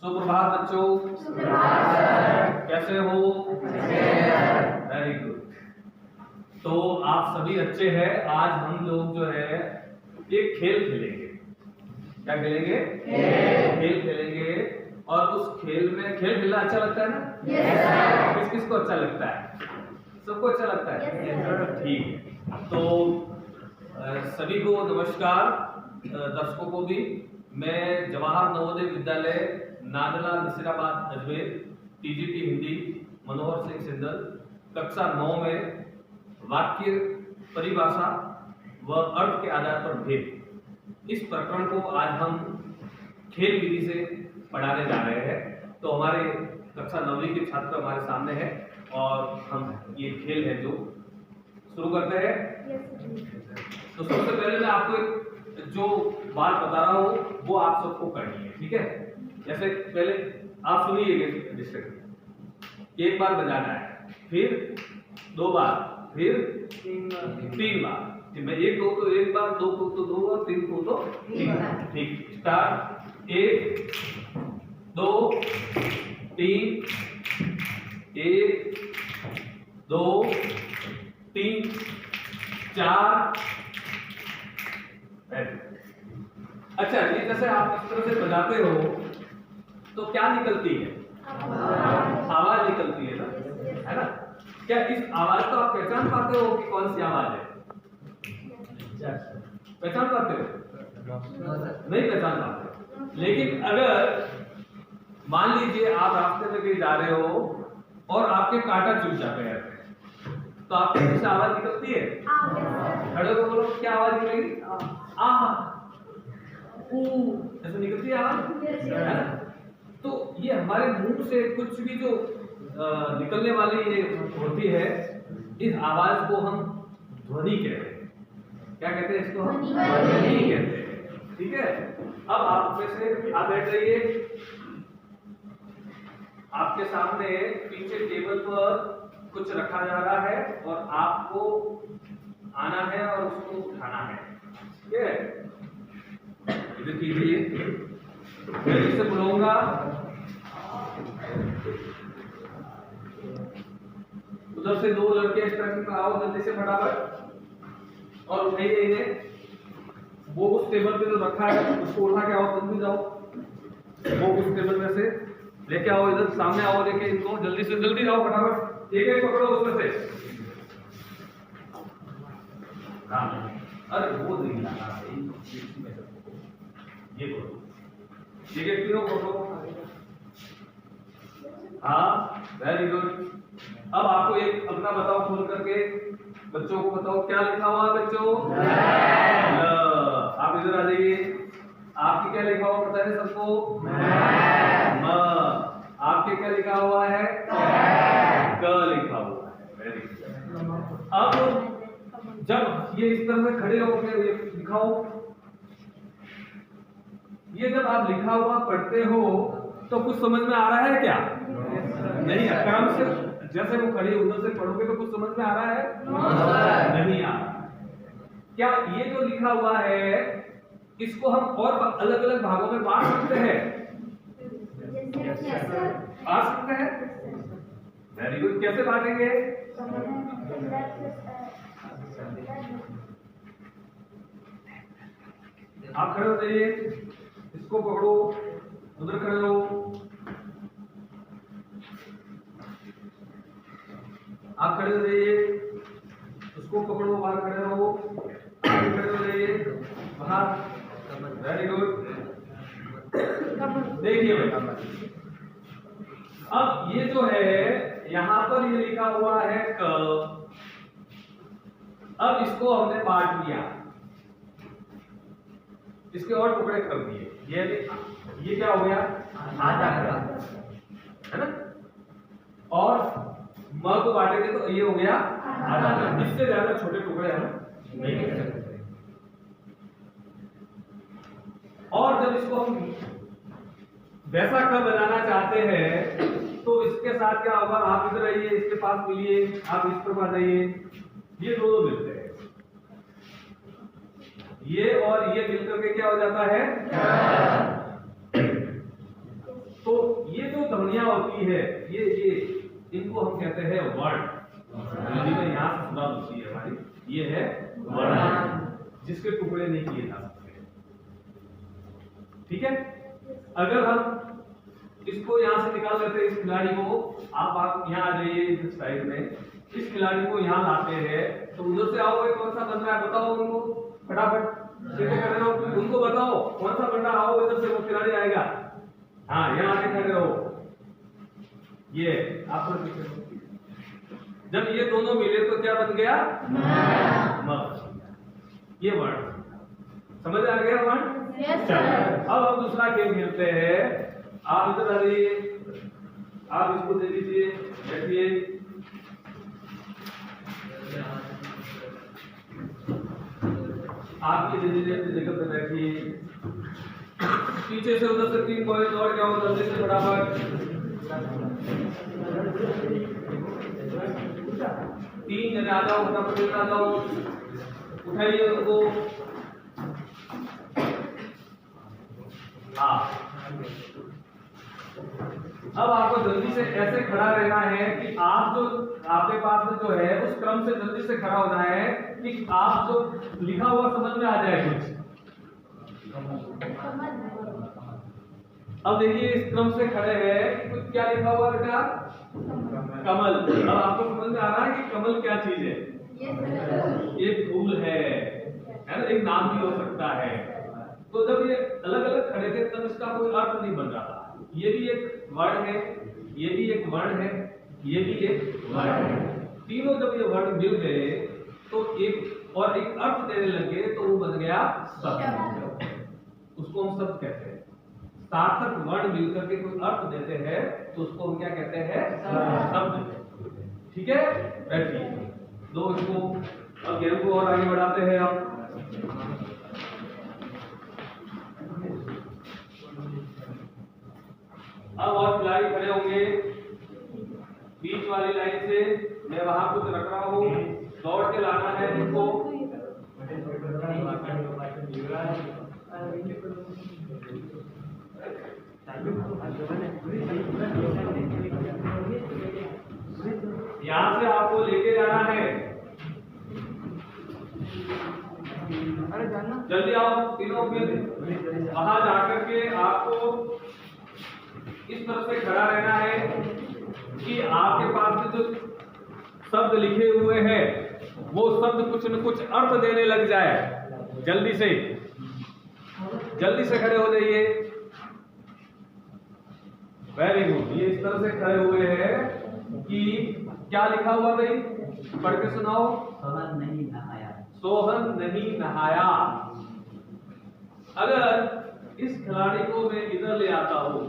सुप्रभात बच्चों। कैसे हो? Very good. तो आप सभी अच्छे हैं। आज हम लोग जो है एक खेल खेलेंगे। क्या खेलेंगे? खेल खेलेंगे। और उस खेल में खेल खेलना अच्छा लगता है ना? किस किस को अच्छा लगता है? सबको अच्छा लगता है? ठीक है। तो सभी को नमस्कार, दर्शकों को भी। मैं जवाहर नवोदय विद्यालय नादला नसीराबाद अजमेर टीजीटी हिंदी मनोहर सिंह सिंदल कक्षा 9 में वाक्य परिभाषा व अर्थ के आधार पर भेद, इस प्रकरण को आज हम खेल विधि से पढ़ाने जा रहे हैं। तो हमारे कक्षा 9वीं के छात्र हमारे सामने हैं और हम ये खेल है जो शुरू करते हैं। तो सबसे पहले मैं आपको एक जो बात बता रहा हूँ वो आप सबको करनी है, ठीक है? जैसे पहले आप सुनिएगा, एक बार बजाना है, फिर 2 बार, फिर 3 बार। मैं 1 2 तो 1 बार, 2 तो 2 बार, 3 तो 3 बार। ठीक, स्टार्ट। 1 2 3 1 2 3 4। अच्छा, ये जैसे आप इस तरह से बजाते हो तो क्या निकलती है? आवाज निकलती है ना? क्या इस आवाज को आप पहचान पाते हो कि कौन सी आवाज है? पहचान पाते हो? नहीं पहचान पाते। लेकिन अगर मान लीजिए आप रास्ते में कहीं जा रहे हो और आपके कांटा चुभ जाते हैं तो आपके मुंह से आवाज निकलती है? खड़े हो बोलो, क्या आवाज निकलेगी? आ ऐसे निकलती है आवाज, है ना? तो ये हमारे मुंह से कुछ भी जो निकलने वाली ये होती है, इस आवाज को हम ध्वनि कहते हैं। क्या कहते हैं इसको? हम ध्वनि कहते हैं। ठीक है। अब आप में से आप बैठ जाइए। आपके सामने पीछे टेबल पर कुछ रखा जा रहा है और आपको आना है और उसको उठाना है। ठीक है? इधर कीजिए, मैं इससे बुलाऊंगा। उधर से 2 लड़के इस तरह से आओ जल्दी से फटाफट और उठाइए इन्हें। वो उस टेबल पे जो रखा है उसको उठा के आओ, तुम भी जाओ। वो उस टेबल में से लेके आओ, इधर सामने आओ, लेके इनको जल्दी से जल्दी जाओ फटाफट। एक पकड़ो उसमें से। अरे वो नहीं लाना है, ये बोलो, ये तीनों पकड़ो। हाँ, वेरी गुड। अब आपको एक अपना बताओ, खोल करके बच्चों को बताओ क्या लिखा हुआ है बच्चों? आप इधर आ जाइए। आपके क्या लिखा हुआ पता है सबको? आपके क्या लिखा हुआ है? क लिखा हुआ है। Very good. अब जब ये इस तरह से खड़े होकर ये लिखाओ, ये जब आप लिखा हुआ पढ़ते हो तो कुछ समझ में आ रहा है क्या? नहीं। आराम से जैसे वो खड़ी उधर से पढ़ोगे तो कुछ समझ में आ रहा है? नहीं आ रहा। क्या ये जो लिखा हुआ है इसको हम और अलग अलग भागों में बांट सकते हैं? बांट सकते हैं। Very good. कैसे बांटेंगे? आप खड़े हो जाइए, इसको पकड़ो, उधर खड़े हो। आप खड़े हो जाइए, उसको पकड़ो, बाहर खड़े रहो। आप खड़े हो जाइए, बाहर। Very good. देखिए बेटा, अब ये जो है यहाँ पर ये लिखा हुआ है क। अब इसको हमने बांट लिया, इसके और टुकड़े कर दिए। ये क्या हो गया? आधा है ना? और म को बांटेंगे तो ये हो गया आधा। इससे ज्यादा छोटे टुकड़े हम नहीं कर सकते। और जब इसको हम वैसा क बनाना चाहते हैं तो इसके साथ क्या होगा? आप इधर आइए, इसके पास मिलिए, आप इस पर आ जाइए। ये दोनों मिलते हैं, ये और ये मिलकर के क्या हो जाता है? तो ये जो ध्वनियां होती है ये इनको हम कहते हैं वर्ण। हिंदी में यहाँ से शुरुआत होती है हमारी, ये है वर्ण जिसके टुकड़े नहीं किए जा सकते। ठीक है, अगर हम इसको यहाँ से निकाल लेते हैं, इस खिलाड़ी को, आप यहाँ आ जाइए इस साइड में, इस खिलाड़ी को यहाँ लाते हैं तो उधर से आओगे कौन सा बन रहा है बताओ उनको, फटाफट सीधे खड़े रहो, उनको बताओ कौन सा बन रहा, आओ इधर से वो खिलाड़ी आएगा। हाँ यहाँ आके खड़े रहो, ये आप जब ये दोनों मिले तो क्या बन गया, म। ये वर्ण समझ आ गया वर्ण। चलो अब हम दूसरा खेल खेलते हैं। आप इधर आ जाइए, आप इसको दे दीजिए, बैठिए। आप ये दे दीजिए, अपनी जगह पे बैठिए। पीछे से उधर से 3 पॉइंट और क्या होता है, फटाफट 3 जने आ जाओ, फटाफट आ जाओ, उठाइए उनको। हाँ अब आपको जल्दी से ऐसे खड़ा रहना है कि आप जो आपके पास में जो है उस क्रम से जल्दी से खड़ा होना है कि आप जो लिखा हुआ समझ में आ जाए कुछ। अब देखिए इस क्रम से खड़े हैं कि कुछ क्या लिखा हुआ बेटा, कमल। अब आपको समझ में आ रहा है कि कमल क्या चीज है, ये फूल है ना, एक नाम भी हो सकता है। तो जब ये अलग अलग खड़े थे तब इसका कोई अर्थ नहीं बन रहा था। ये भी एक वर्ण है, ये भी एक वर्ण है, ये भी एक वर्ण है। तीनों जब ये वर्ण मिल गए तो एक और एक अर्थ देने लगे तो वो बन गया शब्द। उसको हम शब्द कहते हैं। सार्थक वर्ण मिलकर के कोई अर्थ देते हैं तो उसको हम क्या कहते हैं, शब्द। ठीक है, बैठिए दो इसको। अब गेम को और आगे बढ़ाते हैं हम। अब और खिलाड़ी खड़े होंगे बीच वाली लाइन से, मैं वहां कुछ रख रहा हूँ, दौड़ के लाना है इनको। यहाँ से आपको लेके जाना है, जल्दी आओ तीनों। फिर वहां जाकर के आपको इस तरह से खड़ा रहना है कि आपके पास जो शब्द लिखे हुए हैं वो शब्द कुछ न कुछ अर्थ देने लग जाए। जल्दी से खड़े हो जाइए। Very good. ये इस तरह से खड़े हुए हैं कि क्या लिखा हुआ भाई, पढ़ के सुनाओ। सोहन नहीं नहाया। सोहन नहीं नहाया। अगर इस खिलाड़ी को मैं इधर ले आता हूं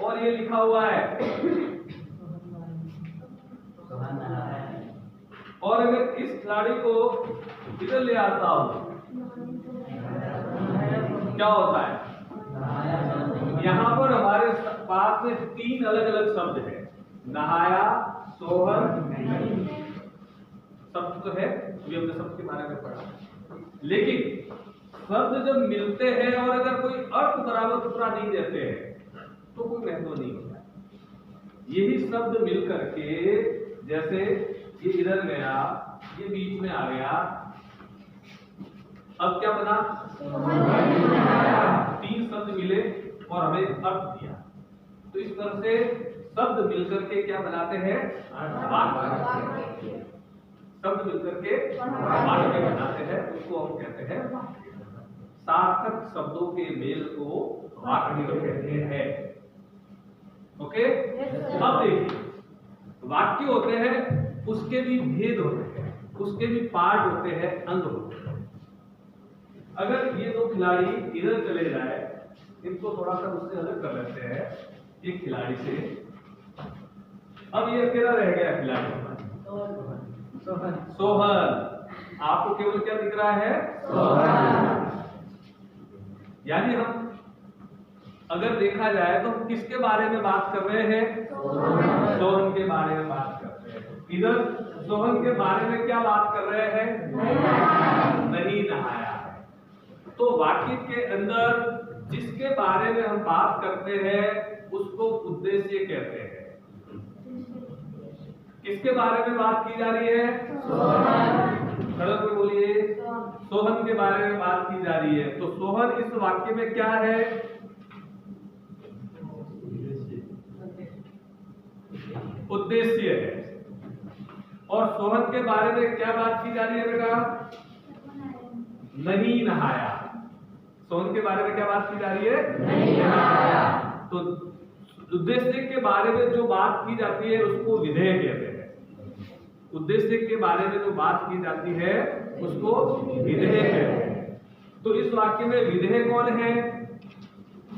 और ये लिखा हुआ है और अगर इस खिलाड़ी को इधर ले आता हूं क्या होता है, यहाँ पर हमारे पास में 3 अलग अलग शब्द है, नहाया, सोहन, शब्द तो है, ये हमने शब्द के बारे में पढ़ा। लेकिन शब्द जब मिलते हैं और अगर कोई अर्थ बराबर दूसरा नहीं देते हैं तो कोई महत्व नहीं होता। यही शब्द मिलकर के, जैसे ये इधर गया, ये बीच में आ गया, अब क्या बना, 3 शब्द मिले और हमें अर्थ दिया। तो इस तरह से शब्द मिलकर के क्या बनाते हैं, वाक्य। शब्द मिलकर के वाक्य बनाते हैं, उसको हम कहते हैं वाक्य। सार्थक शब्दों के मेल को वाक्य कहते हैं। ओके, अब देखिए वाक्य होते हैं, उसके भी भेद होते हैं, उसके भी पार्ट होते हैं, अंग होते हैं। अगर ये 2 खिलाड़ी इधर चले जाए, इनको थोड़ा सा उससे अलग कर लेते हैं एक खिलाड़ी से। अब ये अकेला रह गया खिलाड़ी सोहन। आपको केवल क्या दिख रहा है, सोहन। यानी हम अगर देखा जाए तो हम किसके बारे में बात कर रहे हैं, सोहन के बारे में बात कर रहे हैं। इधर सोहन के बारे में क्या बात कर रहे हैं, नहीं नहाया है। तो वाक्य के अंदर जिसके बारे में हम बात करते हैं उसको उद्देश्य कहते हैं। किसके बारे में बात की जा रही है? सड़क पे बोलिए। सोहन के बारे में बात की जा रही है। तो सोहन इस वाक्य में क्या है? उद्देश्य है। और सोहन के बारे में क्या बात की जा रही है बेटा? नहीं नहाया। सोहन के बारे में क्या बात की जा रही है? नहीं नहाया। तो उद्देश्य के बारे में जो बात की जाती है उसको विधेय कहते हैं। उद्देश्य के बारे में जो बात की जाती है उसको विधेय कहते हैं। तो इस वाक्य में विधेय कौन है?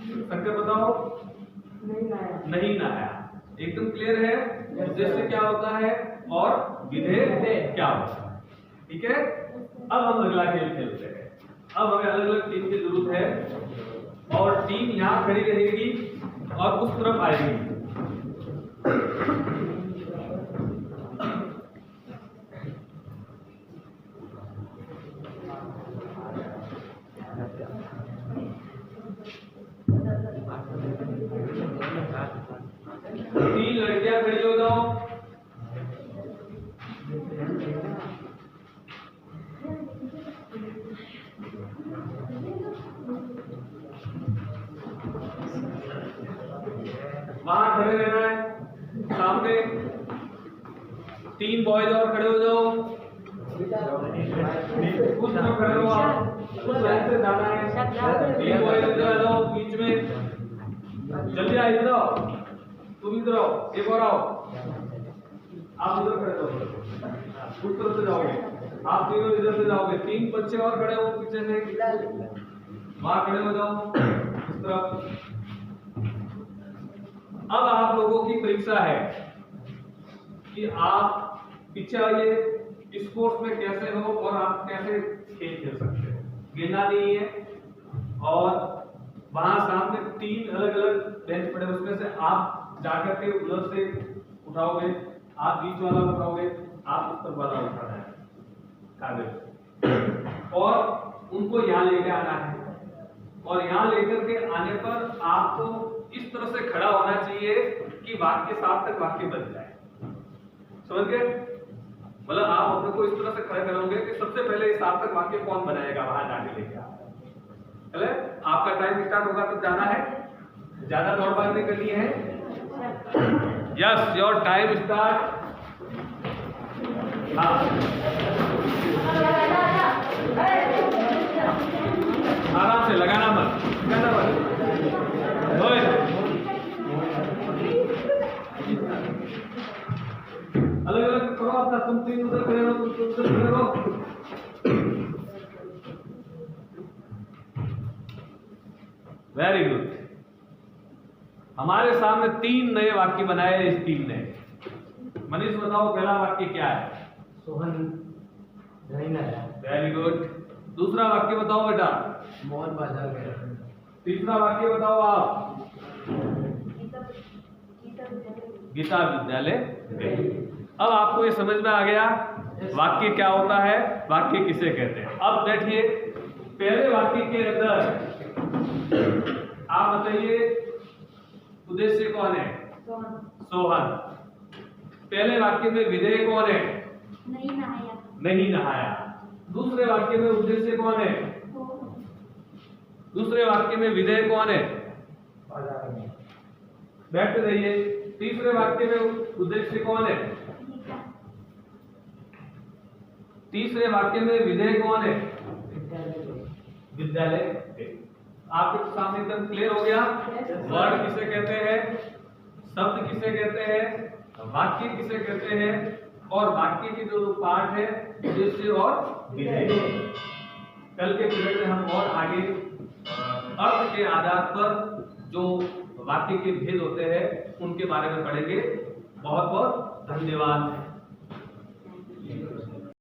शंकर बताओ। नहीं नहाया। एकदम क्लियर है उद्देश्य क्या होता है और विधेय क्या होता है। ठीक है, अब हम अगला खेल खेलते हैं। अब हमें अलग अलग टीम की जरूरत है और टीम यहाँ खड़ी रहेगी और उस तरफ आएगी। तीन लड़कियां खड़ी हो जाओ। वहां खड़े रहना है। सामने तीन बॉयज और खड़े हो जाओ। कुछ लोग खड़े हो, आप उस लाइन से जाना है। तीन बॉयज इधर आ जाओ बीच में। जल्दी आ, इधर आओ। तुम इधर आओ, एक और आओ। आप इधर खड़े रहो, उस तरफ से जाओगे। आप तीनों इधर से जाओगे। तीन बच्चे और खड़े हो पीछे से, वहां खड़े हो जाओ इस तरफ। अब आप लोगों की परीक्षा है कि आप पीछे आइए, स्पोर्ट्स में कैसे हो और आप कैसे खेल खेल सकते हो। गिरना नहीं है। और वहां सामने तीन अलग अलग बेंच पड़े, उसमें से आप जाकर के उधर से उठाओगे, आप बीच वाला उठाओगे, आप ऊपर वाला उठाना है कागज, और उनको यहाँ लेके आना है। और यहाँ लेकर के आने पर आपको इस तरह से खड़ा होना चाहिए कि वाक्य सार्थक वाक्य बन जाए। समझ गए? मतलब आप अपने को इस तरह से खड़े करोगे कि सबसे पहले सार्थक वाक्य कौन बनाएगा, वहां जाके लेके आओ। चले, आपका टाइम स्टार्ट होगा तो जाना है। ज्यादा दौड़ भाग नहीं करनी है। Yes, your time start. हाँ, आराम से, लगाना मत, लगाना मत। अलग अलग करो अपना। तुम तीन उधर खड़े रहो, तुम उधर खड़े रहो। Very good. हमारे सामने तीन नए वाक्य बनाए इस टीम ने। मनीष बताओ पहला वाक्य क्या है? सोहन नहीं नहाया। Very good. दूसरा वाक्य बताओ बेटा। मोहन बाजार गया। तीसरा वाक्य बताओ आप। गीता विद्यालय गई। अब आपको ये समझ में आ गया वाक्य क्या होता है, वाक्य किसे कहते हैं। अब बैठिए, पहले वाक्य के अंदर आप बताइए उद्देश्य कौन है? सोहन। पहले वाक्य में विधेय कौन है? नहीं नहाया। नहीं नहाया। दूसरे वाक्य में उद्देश्य कौन है? दूसरे वाक्य में विधेय कौन है? बैठते रहिए। तीसरे वाक्य में उद्देश्य कौन है? तीसरे वाक्य में विधेय कौन है? विद्यालय। आपके सामने एकदम क्लियर हो गया। वर्ड किसे कहते हैं, शब्द किसे कहते हैं, वाक्य किसे कहते हैं, और वाक्य के जो पार्ट है उद्देश्य और विधेय। कल के पीरियड में हम और आगे अर्थ के आधार पर जो वाक्य के भेद होते हैं उनके बारे में पढ़ेंगे। बहुत बहुत धन्यवाद।